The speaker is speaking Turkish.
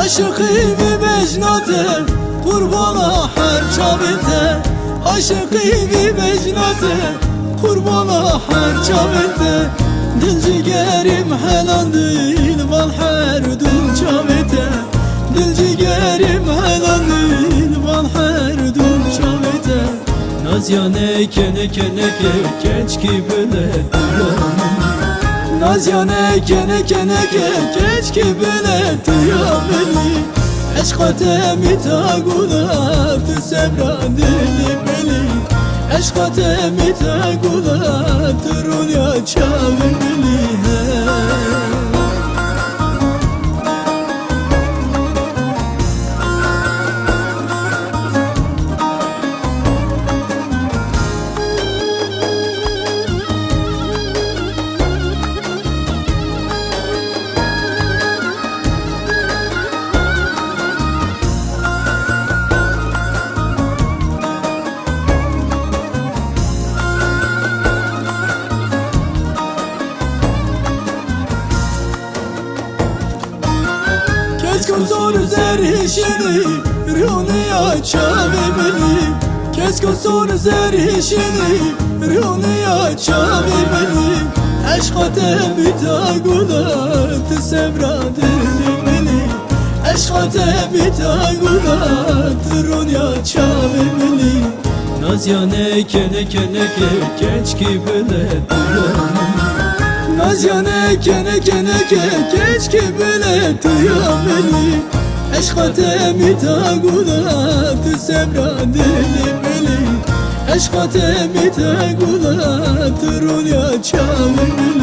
عاشقی بی مجنته قربانا هر چاوته عاشقی بی مجنته قربانا هر چاوته دل جگریم هلان değil val her dul çavete dil cigerim helan değil val her dul çavete naz yane kene kene keç kibile naz yane kene kene keç kibile tuyameli eşkate mitagulat sevra dili beli eşkate mitagulat runya çaveli Kesko soru zerhişini Rüniya çavimini Kesko soru zerhişini Rüniya çavimini Eşkate mitagulat sevra dilimini Eşkate mitagulat Rüniya çavimini Naz yane kene kene keç kibile naz yane kene kene keç kibile tuyameli eşkate mitagulat sevra dilimeli eşkate mitagulat runya çaveli